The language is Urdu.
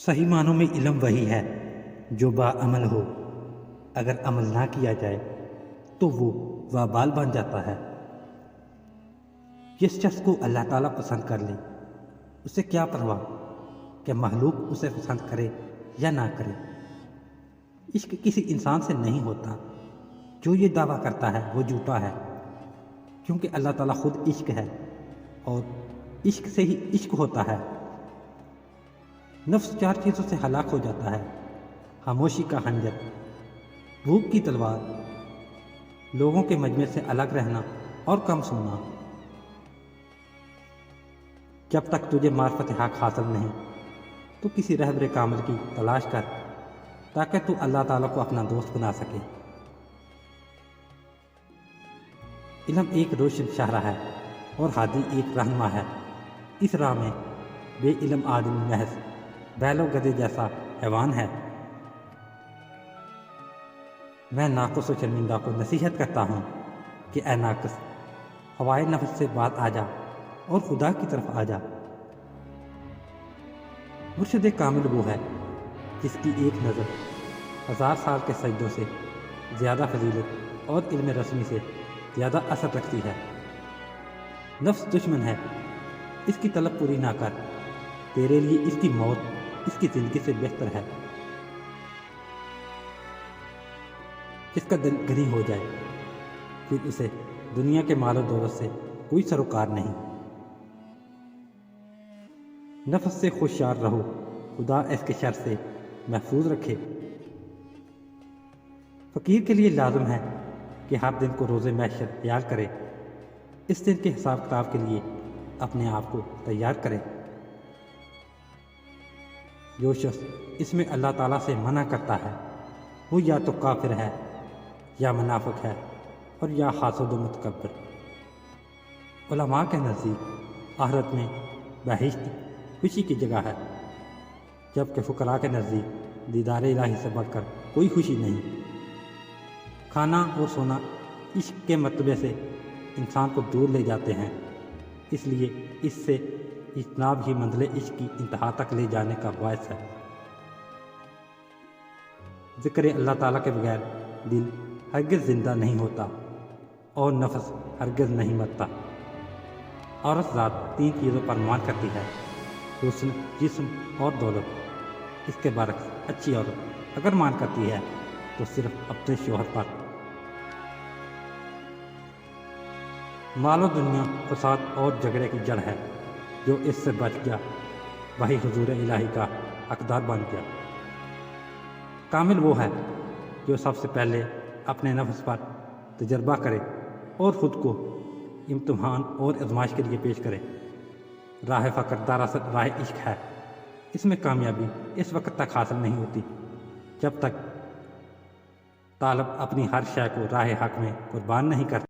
صحیح معنوں میں علم وہی ہے جو باعمل ہو۔ اگر عمل نہ کیا جائے تو وہ وبال بن جاتا ہے۔ جس شخص کو اللہ تعالیٰ پسند کر لے اسے کیا پرواہ کہ مخلوق اسے پسند کرے یا نہ کرے۔ عشق کسی انسان سے نہیں ہوتا، جو یہ دعویٰ کرتا ہے وہ جھوٹا ہے، کیونکہ اللہ تعالیٰ خود عشق ہے اور عشق سے ہی عشق ہوتا ہے۔ نفس 4 چیزوں سے ہلاک ہو جاتا ہے: خاموشی کا خنجر، بھوک کی تلوار، لوگوں کے مجمع سے الگ رہنا اور کم سننا۔ جب تک تجھے معرفت حق حاصل نہیں تو کسی رہبر کامل کی تلاش کر تاکہ تو اللہ تعالیٰ کو اپنا دوست بنا سکے۔ علم ایک روشن شاہراہ ہے اور ہادی ایک رہنما ہے۔ اس راہ میں بے علم آدمی محض بیل و گدھے جیسا حیوان ہے۔ میں ناقص و شرمندہ کو نصیحت کرتا ہوں کہ اے ناقص، ہوائے نفس سے بات آ جا اور خدا کی طرف آ جا۔ مرشد کامل وہ ہے جس کی ایک نظر 1000 سال کے سجدوں سے زیادہ فضیلت اور علم رسمی سے زیادہ اثر رکھتی ہے۔ نفس دشمن ہے، اس کی طلب پوری نہ کر، تیرے لیے اس کی موت اس کی زندگی سے بہتر ہے۔ جس کا دل غنی ہو جائے پھر اسے دنیا کے مال و دولت سے کوئی سروکار نہیں۔ نفس سے ہوشیار رہو، خدا اس کے شر سے محفوظ رکھے۔ فقیر کے لیے لازم ہے کہ ہر دن کو روز محشر خیال کرے، اس دن کے حساب کتاب کے لیے اپنے آپ کو تیار کرے۔ جو شخص اس میں اللہ تعالیٰ سے منع کرتا ہے وہ یا تو کافر ہے یا منافق ہے اور یا حاسد و متکبر۔ علماء کے نزدیک آخرت میں بہشت خوشی کی جگہ ہے، جبکہ فقراء کے نزدیک دیدار الہی سے بڑھ کر کوئی خوشی نہیں۔ کھانا اور سونا عشق کے مرتبے سے انسان کو دور لے جاتے ہیں، اس لیے اس سے اجتناب ہی منزل عشق کی انتہا تک لے جانے کا باعث ہے۔ ذکر اللہ تعالیٰ کے بغیر دل ہرگز زندہ نہیں ہوتا اور نفس ہرگز نہیں مرتا۔ عورت ذات 3 چیزوں پر مان کرتی ہے: حسن، جسم اور دولت۔ اس کے برعکس اچھی عورت اگر مان کرتی ہے تو صرف اپنے شوہر پر۔ مال و دنیا فساد اور جھگڑے کی جڑ ہے، جو اس سے بچ گیا وہی حضور الہی کا حقدار بن گیا۔ کامل وہ ہے جو سب سے پہلے اپنے نفس پر تجربہ کرے اور خود کو امتحان اور آزمائش کے لیے پیش کرے۔ راہ فقر دراصل راہ عشق ہے۔ اس میں کامیابی اس وقت تک حاصل نہیں ہوتی جب تک طالب اپنی ہر شے کو راہ حق میں قربان نہیں کرتا۔